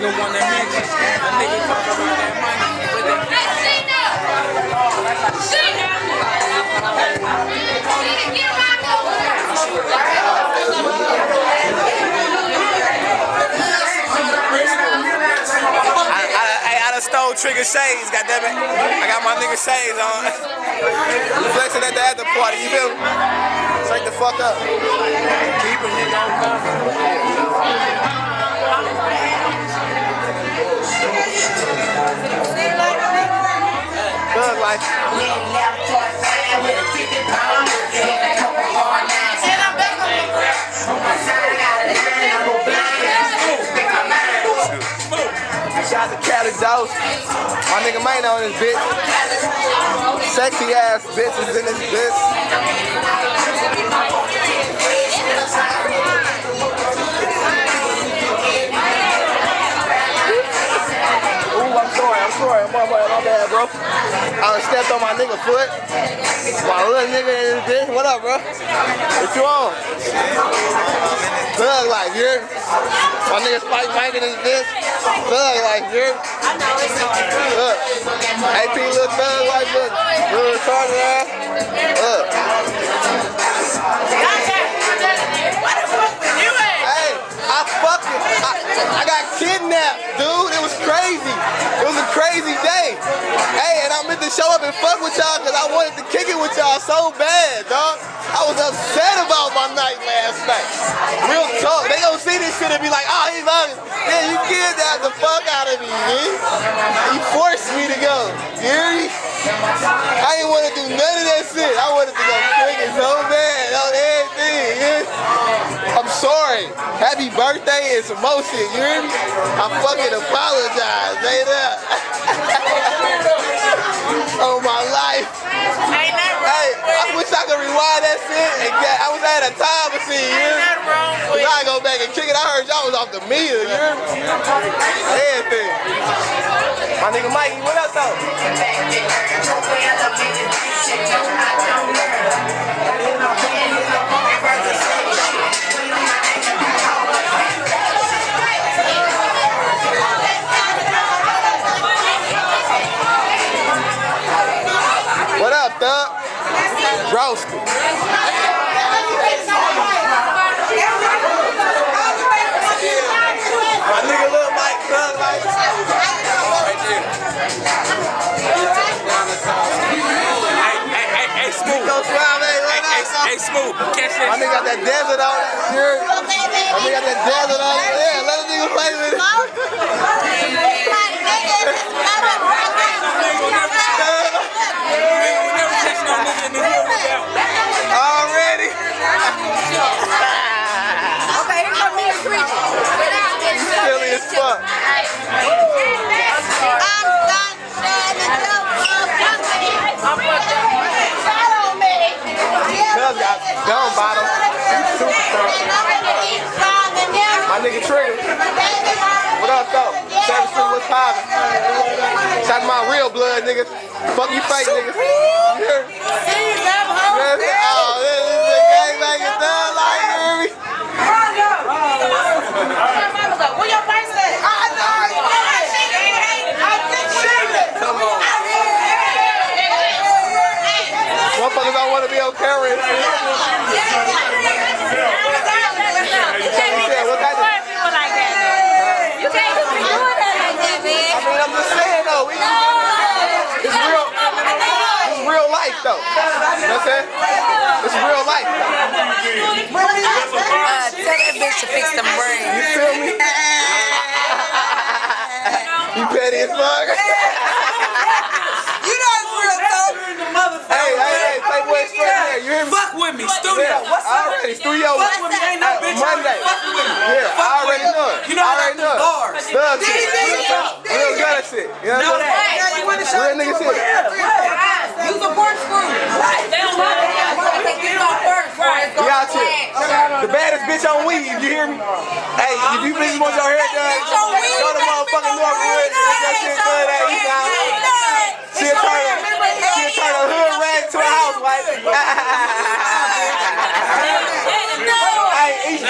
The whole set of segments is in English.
nigga wanna mention. A nigga talk about that money with it. I done stole Trigger shades, goddammit. I got my nigga shades on. Flexing at the after party, you feel me? Straight the fuck up. Keep a nigga on cover. Thug life. Shout out to Cali Dose. My nigga Mane on this bitch. Sexy ass bitches in this bitch. I'm sorry, my bad, bro. I done stepped on my nigga foot. My little nigga in this bitch. What up, bro? What you on? Thug life, you hear? My nigga Spike Mike in this bitch. Thug life, you hear? I know it's on. Look. AP little thug life, look. Little retarded ass. Look. What the fuck with you at? Hey, I got kidnapped, dude. It was crazy. It was a crazy day. Hey, and I meant to show up and fuck with y'all because I wanted to kick it with y'all so bad, dog. I was upset about my night last night. Real talk. They gonna see this shit and be like, oh, he's lying. Yeah, you kidnapped the fuck out of me, man. He forced me to go. You hear me? I didn't want to do none of that shit. I wanted to go drinking so bad on everything. Yeah? I'm sorry. Happy birthday and some more shit. You hear me? I fucking apologize. Say that. Oh my life. Ain't that wrong? Hey, I wish I could rewind that shit and I was at a time machine, you hear me? Ain't that wrong with I go back and kick it. I heard y'all was off the meter, you hear me? Everything. My nigga Mikey, what up though? What up, thug? Broski. My nigga Lil Mike, thug life. Right there. Hey, Smooth. Hey, Smooth. Catch that. My nigga got that desert on it. My nigga got that desert on it. Yeah, let a nigga play with it. Already? Okay, here come me and Creed. Silly as fuck. Cuz got gum bottle. Super strong. My nigga Trigger. What up, though? 7th Street, what's poppin'? Talking about real blood, niggas. Fuck you fake niggas. You hear me? Oh, this is the gangbanging thug like, you hear me? Where your face at? I know. Come on. Motherfuckers don't want to be on camera and shit. I'm just saying though, it's real life though. You know what I'm saying? It's real life though. Tell that bitch to fix them brains. You feel me? You petty as fuck. You know it's real though. Hey, Playboy extraordinaire, you hear me? Fuck with me, studio. Yeah, what's already studio? Fuck with me, ain't no bitch. Monday. Fuck with me. Yeah, I already know it. You know I already know it. bars. Thug shit. Real gutter shit. You know what I'm saying? Real nigga shit. Use a corkscrew. We out here. The baddest bitch on weed, you hear me? Hey, if you bitches want your hair done, go to motherfucking Northwood. Get that shit done at East Island. She'll turn a hood rag to a housewife. Hey, East,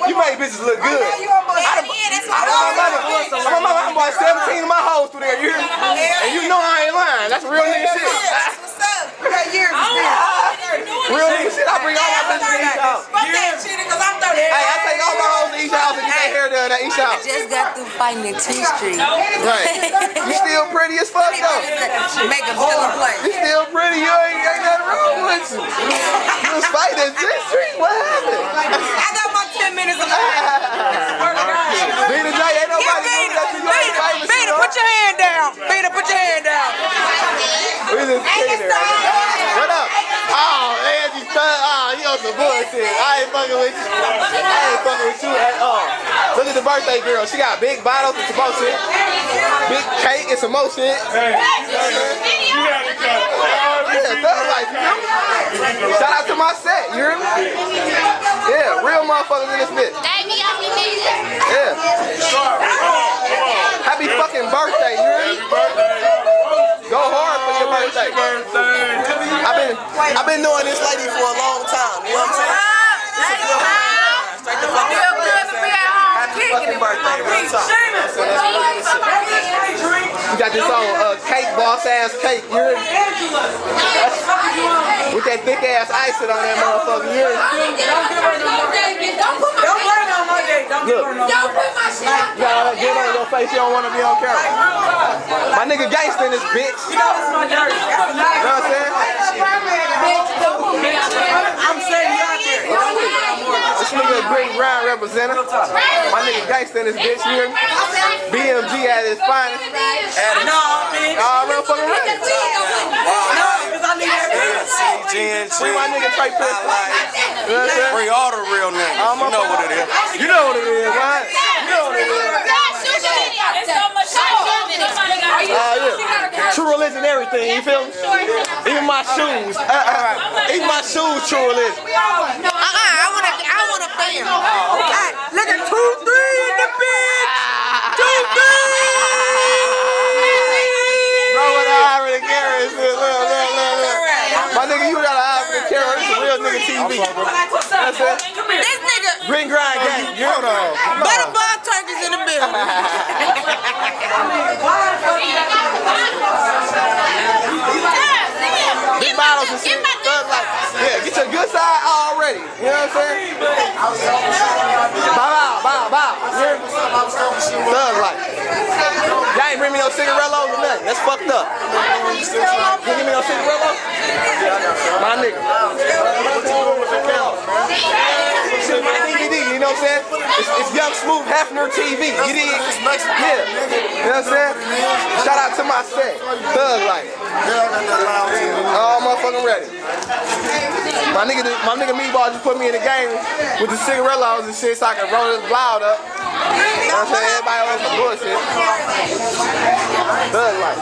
you make bitches look good. I'm a hoes through there, you hear me? And you know I ain't lying. That's real nigga shit. What's up? You got years of Real nigga shit. I bring all my bitches to each house. Fuck that shit, cause I'm 30. Hey, I take all my hoes to each house and get their hair done at each house. Just got through fighting at 2nd Street. Right. You still pretty as fuck though. Make a still play. You still pretty. You ain't nothing wrong with you. You was fighting at 6th Street. What happened? I got my 10 minutes of Beta J, ain't nobody doing that to you. Beta, put your hand down. Beta, put your hand down. We just sitting there. What up? Oh, Angie Thug. Oh, you on some bullshit. I ain't fucking with you. I ain't fucking with you at all. Look at the birthday girl. She got big bottles and some more shit. Big cake and some more shit. Hey, you got to go. Yeah, Thug Life, you know? Shout out to my set, you hear me? Yeah, real motherfuckers in this bitch. Yeah. Happy fucking birthday, you hear me? Go hard for your birthday. I've been knowing this lady for a long time, you know what I'm saying? It's a good straight the fuck up. Happy fucking birthday, real talk. You got this on cake, boss ass cake, you hear me? With that thick ass icing on that motherfucker, you hear me? Don't burn on my day. Look, you gotta get on your face, you don't want to be on camera. My nigga gangsta in this bitch. You know my dirty. what I'm saying? I'm saying you out there. This nigga a Green Grind representative. My nigga gangsta in this bitch, you hear me? BMG at his finest. No, bitch. Real fucking ready. No, because I need everything. Free my nigga Trey Pistol. You know what I'm saying? Free all the real niggas. You know what it is. You know what it is, right? You know what it is. Yeah. True religion, everything, you feel me? Even my shoes. Even my shoes, true religion. I want to pay him. Look at 2-3 in the bitch. 2-3. Bro, what I already carry is look. My nigga, you got an eye for the camera. This is real nigga TV. That's it. This nigga. Green Grind gang. Hold on. Butterball turkeys in the building. Big bottles and shit. Yeah, get your good side already. You know what I'm saying? Bow. You hear me? Thug life. Y'all ain't bring me no cigarillos or nothing. That's fucked up. You give me no cigarillos? My nigga. Shit, my DVD, you know what I'm saying? It's Young Smooth Hefner TV. You dig? Yeah. You know what I'm saying? Shout out to my set. Thug life. Oh, motherfucking ready. My nigga Meatball just put me in the game with the cigarillos and shit so I can roll this loud up. You know what I'm saying? Everybody on some bullshit. Thug life.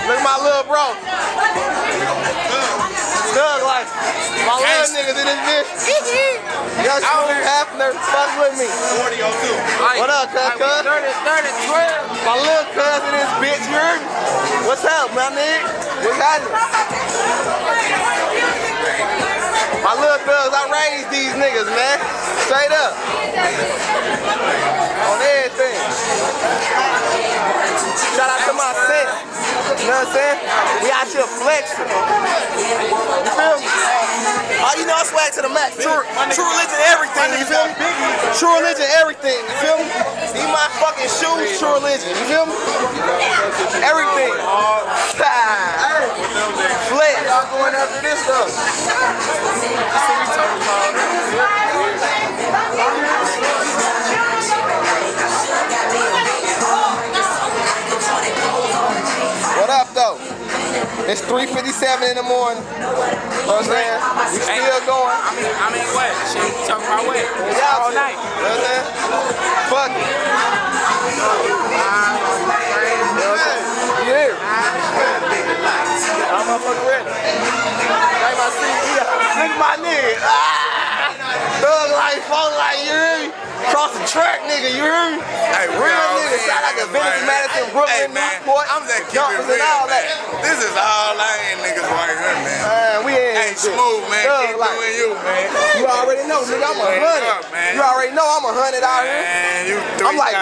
Look at my little bro. Thug life. My little niggas in this bitch. Young Smooth Hefner, fuck with me. What up, cuz? My little cuz in this bitch, you heard me? What's up, my nigga? What's happening? My little thugs, I raised these niggas, man. Straight up. On everything. Shout out to my set. You know what I'm saying? We out here flexing. You feel me? Oh, you know I swag to the max. True religion, everything. You feel me? True religion, everything. You feel me? These my fucking shoes, true religion. You feel me? Everything. Flex. I'm going after this stuff. What up, though? It's 3:57 in the morning. You know what I'm saying? We still going. I mean what? Shit, talking about what? Yeah, all night. You know what I'm saying? Fuck it. You know what I'm saying? Yeah. I'm motherfucking ready. Like my CD. Look at my nigga. Thug life, funk like, you hear me? Cross the track, nigga, you hear me? Hey, real nigga. Shout niggas, Venice, Madison, Brooklyn, Newport, I'm just keeping it Yonkers, real, and all man. that. This is all I ain't niggas right here, man. We ain't Hey, Smooth, man. Keep doing you, man. You already know, nigga, I'm 100. You already know I'm 100 out here. Man, you 3 I'm like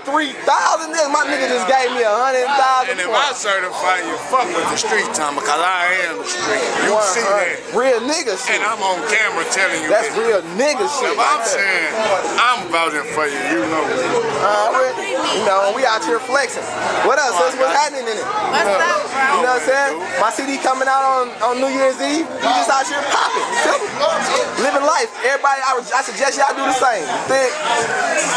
3,000 niggas. My nigga just gave me 100,000. And if I certify you, fuck with the street time, because I am the street. You see that. Real nigga shit. And I'm on camera telling you That's that. real nigga shit. If I'm saying I'm vouching for you, you know. You know, we out here flexing. What else? What's happening in it? What's up, bro? You know what I'm saying? My CD coming out on New Year's Eve. We just out here popping. Living life. Everybody, I suggest y'all do the same. You think?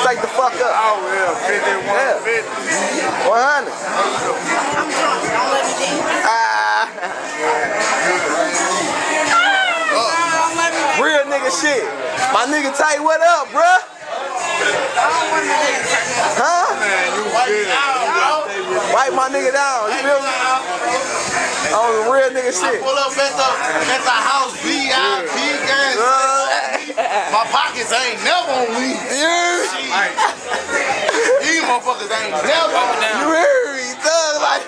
Straight the fuck up. Oh, yeah. 51, 50. 100. I'm drunk. Don't let me Real nigga shit. My nigga Tay, what up, bruh? Huh? Man, you good. Wipe my nigga down, you feel me? On the real nigga shit. Pull up at the house, VIP, guys. My pockets ain't never on me. These motherfuckers ain't never on me. You hear me, thug, like,